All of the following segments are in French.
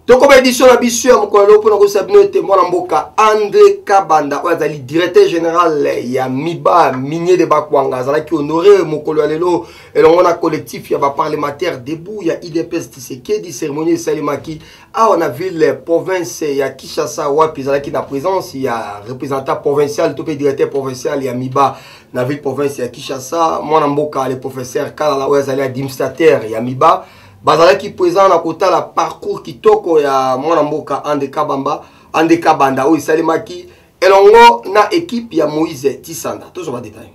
Toko édition la bisu ya mokolo pour nous savoir témoin mboka André Kabanda ozali directeur général ya Miba minier de Bakwanga zala ki honoré mokolo ya lelo elongo na collectif ya ba parlementaire debout ya IDPS Tshisekedi cérémonie salimaki a on a ville province ya Kinshasa wapi zala ki na présence ya représentant provincial to pe directeur provincial ya Miba na ville province ya Kinshasa mwana mboka le professeur Kalala ozali administrateur ya Miba bazala qui présent na kota la parcours kitoko ya mwana mboka André Kabanda o salimaki elongo na équipe ya Moïse Tisanda toujours ba détail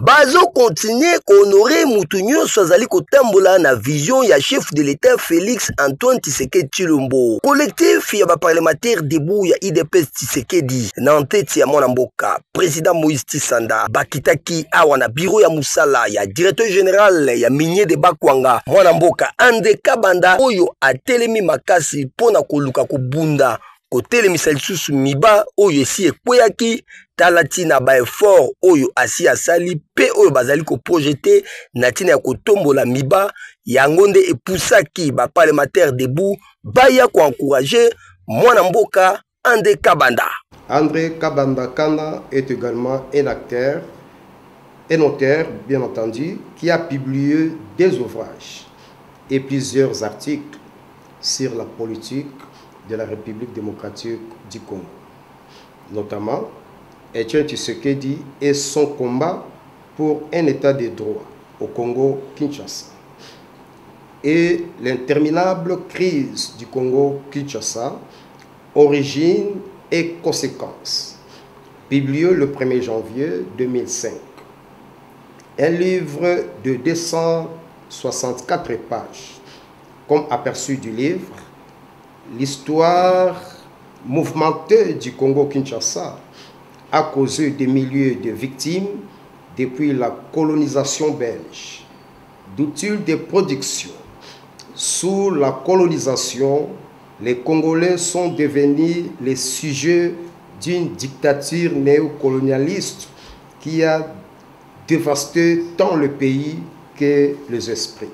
bazo continuer honorer mutu nyonso azali kotambola na vision ya chef de l'état Félix Antoine Tshisekedi Tshilombo. Collectif ya ba parlementaire debout ya IDPS Tshisekedi na nteti ya mwana mboka président Moïse Tisanda bakitaki awa na bureau ya musala ya directeur général ya minier de Bakwanga mwana mboka André Kabanda oyo atelemi makasi pona koluka kubunda kotelemisa lisusu Miba oyo esi ekweyaki talatina ba effort oyo asi asali pe oyo bazali ko projeter na tina ya kotombola Miba yango nde epusaki ba parlementaire debout baya ko encourager mwana mboka André Kabanda. André Kabanda Kanda est également un acteur, un auteur bien entendu, qui a publié des ouvrages et plusieurs articles sur la politique de la République démocratique du Congo, notamment Etienne Tshisekedi et son combat pour un état de droit au Congo-Kinshasa et l'interminable crise du Congo-Kinshasa, origine et conséquences, publié le 1er janvier 2005. Un livre de 264 pages, comme aperçu du livre, l'histoire mouvementée du Congo-Kinshasa a causé des milliers de victimes depuis la colonisation belge. D'outils de production. Sous la colonisation, les Congolais sont devenus les sujets d'une dictature néocolonialiste qui a dévasté tant le pays que les esprits.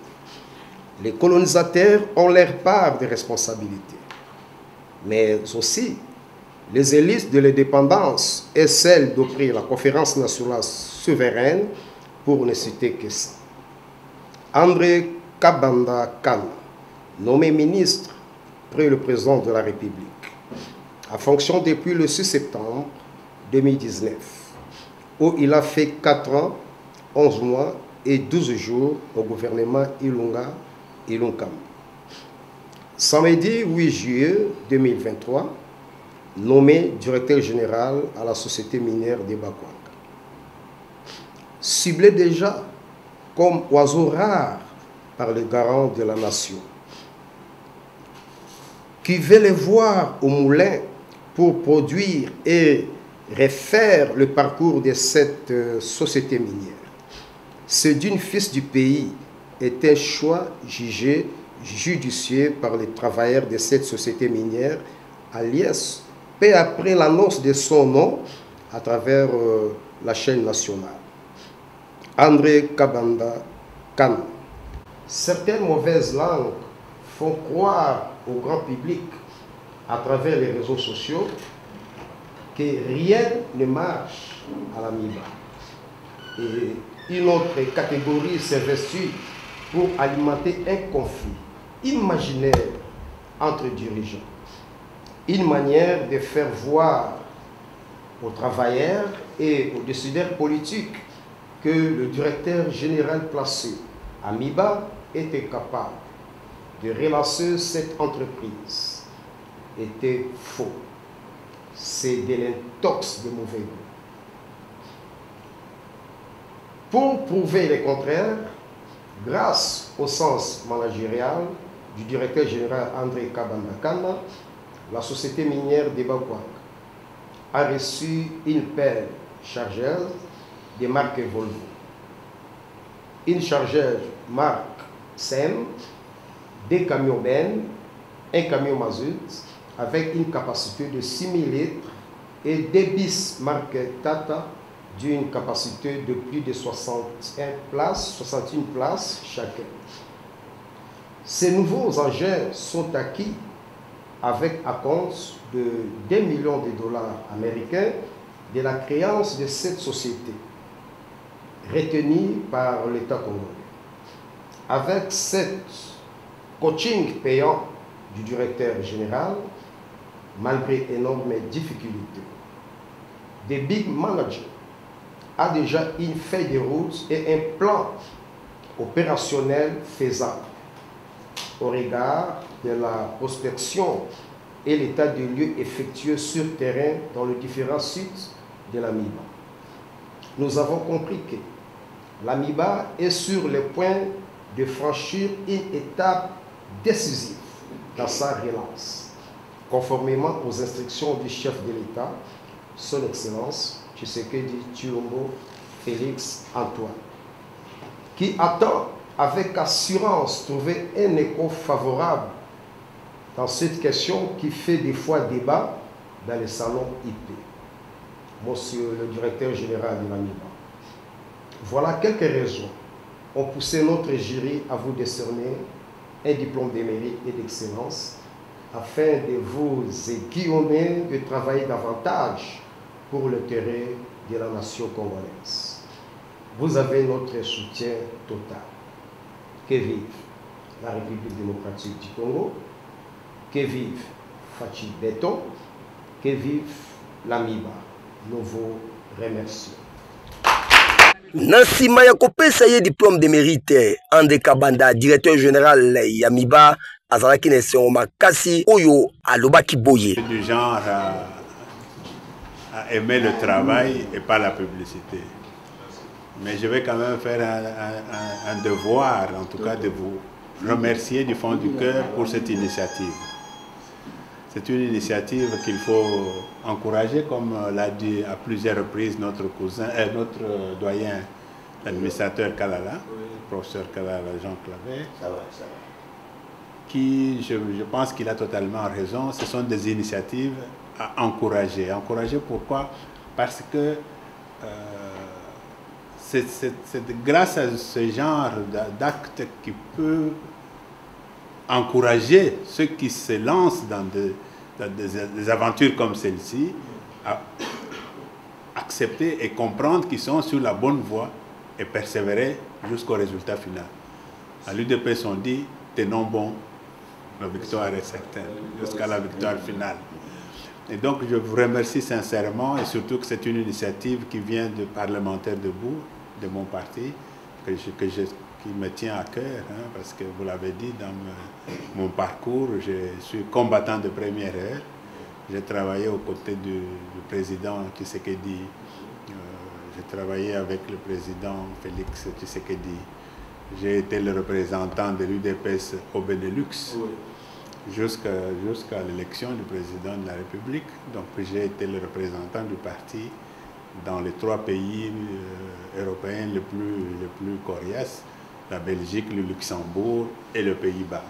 Les colonisateurs ont leur part de responsabilité, mais aussi les élites de l'indépendance et celles d'offrir la conférence nationale souveraine, pour ne citer que ça. André Kabanda Kanda, nommé ministre près le président de la République, a fonction depuis le 6 septembre 2019, où il a fait 4 ans, 11 mois et 12 jours au gouvernement Ilunkam. Samedi 8 juillet 2023, nommé directeur général à la société minière de Bakwanga. Ciblé déjà comme oiseau rare par les garants de la nation, qui veut les voir au moulin pour produire et refaire le parcours de cette société minière. Ce d'une fils du pays est un choix jugé judicieux par les travailleurs de cette société minière, alias peu après l'annonce de son nom à travers la chaîne nationale. André Kabanda Kanda. Certaines mauvaises langues font croire au grand public à travers les réseaux sociaux que rien ne marche à la Miba. Et une autre catégorie s'investit pour alimenter un conflit imaginaire entre dirigeants. Une manière de faire voir aux travailleurs et aux décideurs politiques que le directeur général placé à Miba était capable de relancer cette entreprise était faux. C'est de l'intox de mauvais goût. Pour prouver le contraire, grâce au sens managérial du directeur général André Kabanda Kanda, la société minière de Bakwanga a reçu une paire chargeuse de marque Volvo, une chargeuse marque SEM, des camions Ben, un camion mazout avec une capacité de 6000 litres et des bis marque Tata d'une capacité de plus de 61 places chacun. Ces nouveaux engins sont acquis avec un compte de 2 millions de dollars américains de la créance de cette société, retenue par l'État congolais. Avec cette coaching payant du directeur général, malgré énormes difficultés, The Big Manager a déjà une feuille de route et un plan opérationnel faisable au regard de la prospection et l'état de lieux effectués sur terrain dans les différents sites de l'AMIBA. Nous avons compris que l'AMIBA est sur le point de franchir une étape décisive dans sa relance, conformément aux instructions du chef de l'État, Son Excellence Tshisekedi Tshilombo Félix Antoine, qui attend avec assurance trouver un écho favorable dans cette question qui fait des fois débat dans les salons IP. Monsieur le directeur général de l'AMIBA, voilà quelques raisons ont poussé notre jury à vous décerner un diplôme de mérite et d'excellence afin de vous aiguillonner de travailler davantage pour l'intérêt de la nation congolaise. Vous avez notre soutien total. Que vive la République démocratique du Congo, que vive Fachi Beton, que vive l'AMIBA. Nous vous remercions. Na nsima ya kopesa ye diplôme de mérite, André Kabanda, directeur général ya MIBA, azalaki na esengo makasi oyo alobaki boye. Du genre à aimer le travail et pas la publicité. Mais je vais quand même faire un devoir, en tout cas, de vous remercier du fond du cœur pour cette initiative. C'est une initiative qu'il faut encourager, comme l'a dit à plusieurs reprises notre doyen, l'administrateur Kalala, le professeur Kalala Jean Clavet, qui, je pense qu'il a totalement raison, ce sont des initiatives à encourager. Encourager pourquoi? Parce que c'est grâce à ce genre d'actes qui peut encourager ceux qui se lancent dans des aventures comme celle-ci à accepter et comprendre qu'ils sont sur la bonne voie et persévérer jusqu'au résultat final. À l'UDPS on dit, tenons bon, la victoire est certaine, jusqu'à la victoire finale. Et donc je vous remercie sincèrement et surtout que c'est une initiative qui vient de parlementaires debout, de mon parti, qui me tient à cœur, hein, parce que vous l'avez dit, dans mon parcours, je suis combattant de première heure. J'ai travaillé aux côtés du président Tshisekedi, j'ai travaillé avec le président Félix Tshisekedi, j'ai été le représentant de l'UDPS au Benelux jusqu'à l'élection du président de la République. Donc j'ai été le représentant du parti dans les 3 pays européens les plus coriaces, la Belgique, le Luxembourg et le Pays-Bas.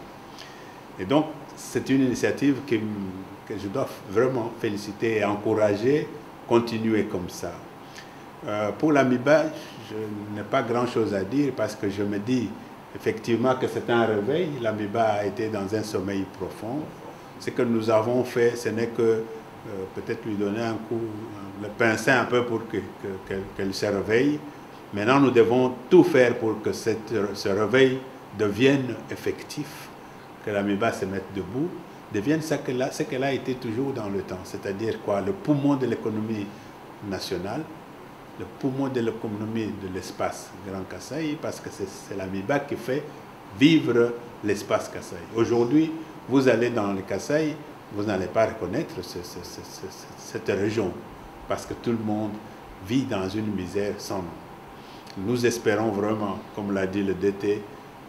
Et donc, c'est une initiative que je dois vraiment féliciter et encourager, continuer comme ça. Pour l'AMIBA, je n'ai pas grand-chose à dire parce que je me dis effectivement que c'est un réveil. L'AMIBA a été dans un sommeil profond. Ce que nous avons fait, ce n'est que peut-être lui donner un coup, le pincer un peu pour qu'elle se réveille. Maintenant, nous devons tout faire pour que ce réveil devienne effectif, que l'AMIBA se mette debout, devienne ce qu'elle a été toujours dans le temps, c'est-à-dire quoi? Le poumon de l'économie nationale, le poumon de l'économie de l'espace Grand Kasaï, parce que c'est l'AMIBA qui fait vivre l'espace Kasaï. Aujourd'hui, vous allez dans le Kasaï, vous n'allez pas reconnaître cette région, parce que tout le monde vit dans une misère sans nom. Nous espérons vraiment, comme l'a dit le DT,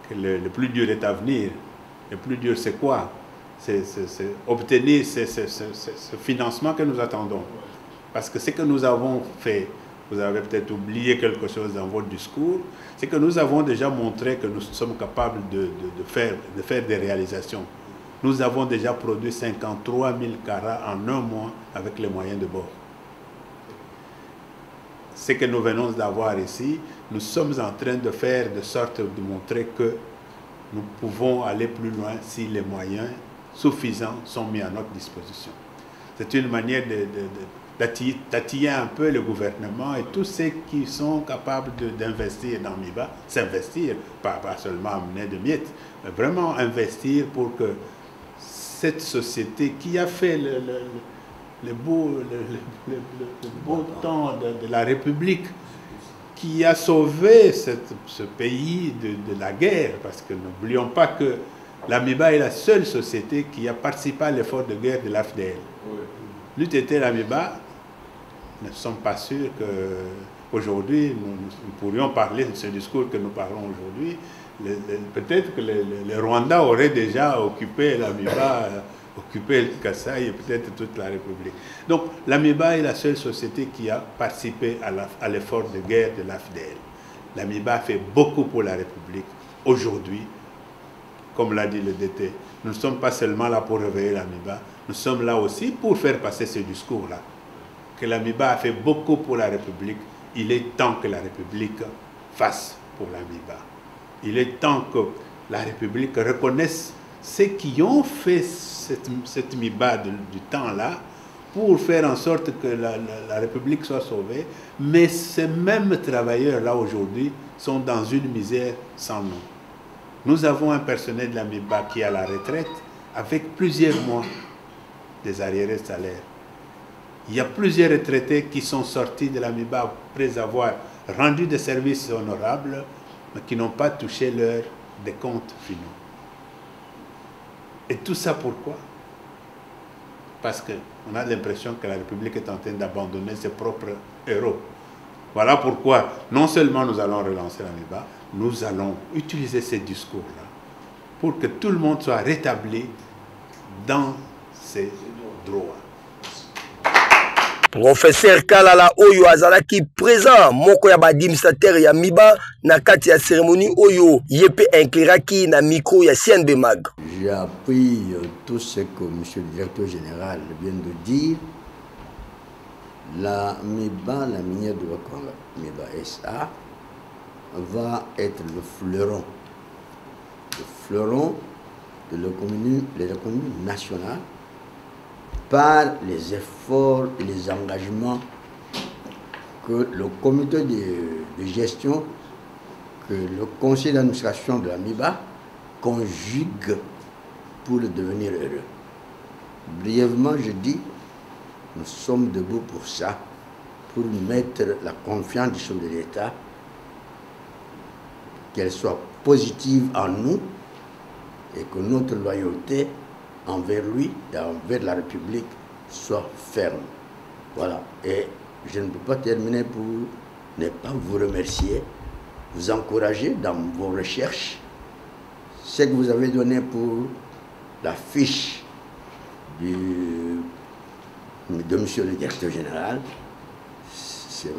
que le plus dur est à venir. Le plus dur, c'est quoi? C'est obtenir ce financement que nous attendons. Parce que ce que nous avons fait, vous avez peut-être oublié quelque chose dans votre discours, c'est que nous avons déjà montré que nous sommes capables de faire des réalisations. Nous avons déjà produit 53 000 carats en 1 mois avec les moyens de bord. Ce que nous venons d'avoir ici, nous sommes en train de faire de sorte de montrer que nous pouvons aller plus loin si les moyens suffisants sont mis à notre disposition. C'est une manière d'attirer un peu le gouvernement et tous ceux qui sont capables d'investir dans MIBA, s'investir, pas seulement amener de miettes, mais vraiment investir pour que cette société qui a fait le beau temps de la République, qui a sauvé ce pays de la guerre, parce que n'oublions pas que l'AMIBA est la seule société qui a participé à l'effort de guerre de l'AFDL. L'UTT l'AMIBA, nous ne sommes pas sûrs qu'aujourd'hui nous pourrions parler de ce discours que nous parlons aujourd'hui. Peut-être que le Rwanda aurait déjà occupé l'AMIBA, occupé le Kasaï et peut-être toute la République. Donc l'AMIBA est la seule société qui a participé à l'effort de guerre de l'AFDL. L'AMIBA a fait beaucoup pour la République. Aujourd'hui, comme l'a dit le DT, nous ne sommes pas seulement là pour réveiller l'AMIBA, nous sommes là aussi pour faire passer ce discours-là. Que l'AMIBA a fait beaucoup pour la République, il est temps que la République fasse pour l'AMIBA. Il est temps que la République reconnaisse ceux qui ont fait cette MIBA du temps-là pour faire en sorte que la République soit sauvée. Mais ces mêmes travailleurs-là aujourd'hui sont dans une misère sans nom. Nous avons un personnel de la MIBA qui est à la retraite avec plusieurs mois des arriérés de salaire. Il y a plusieurs retraités qui sont sortis de la MIBA après avoir rendu des services honorables, mais qui n'ont pas touché l'heure des comptes finaux. Et tout ça pourquoi? Parce qu'on a l'impression que la République est en train d'abandonner ses propres héros. Voilà pourquoi non seulement nous allons relancer la MIBA, nous allons utiliser ces discours-là pour que tout le monde soit rétabli dans ses droits. Professeur Kalala Oyo azalaki présent moko ya administrateur ya MIBA na kati ya cérémonie Oyo yepe incliraki na micro ya CNB Mag. J'ai appris tout ce que monsieur le directeur général vient de dire. La MIBA, la minière de Wakwanga, MIBA SA, va être le fleuron de l'économie nationale par les efforts et les engagements que le comité de gestion, que le conseil d'administration de la MIBA conjugue pour le devenir heureux. Brièvement, je dis, nous sommes debout pour ça, pour mettre la confiance du chef de l'État, qu'elle soit positive en nous et que notre loyauté envers lui et envers la République soit ferme. Voilà. Et je ne peux pas terminer pour ne pas vous remercier, vous encourager dans vos recherches. Ce que vous avez donné pour la fiche de monsieur le directeur général,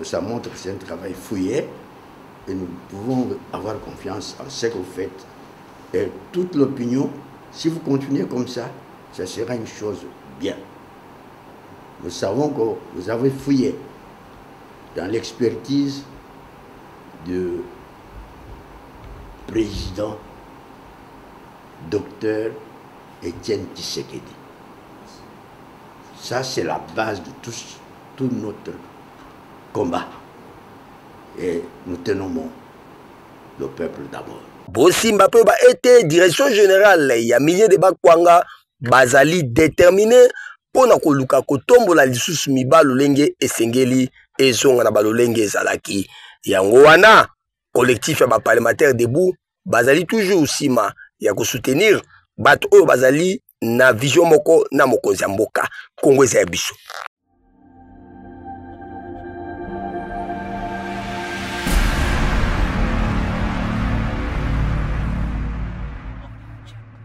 ça montre que c'est un travail fouillé et nous pouvons avoir confiance en ce que vous faites. Et toute l'opinion, si vous continuez comme ça, ça sera une chose bien. Nous savons que vous avez fouillé dans l'expertise du président Dr Étienne Tshisekedi. Ça, c'est la base de tout notre combat. Et nous tenons le peuple d'abord. Bosimba pe ba été direction générale ya milieu de Bakwanga bazali déterminé pona koluka kotombola lisusu MIBA lolenge esengeli ezonga na balolenge ezalaki. Yango wana collectif ya ba parlementaire debout bazali toujours sima ya ko soutenir bato oyo bazali na vision moko na mokonzi ya mboka Kongo eza ya biso.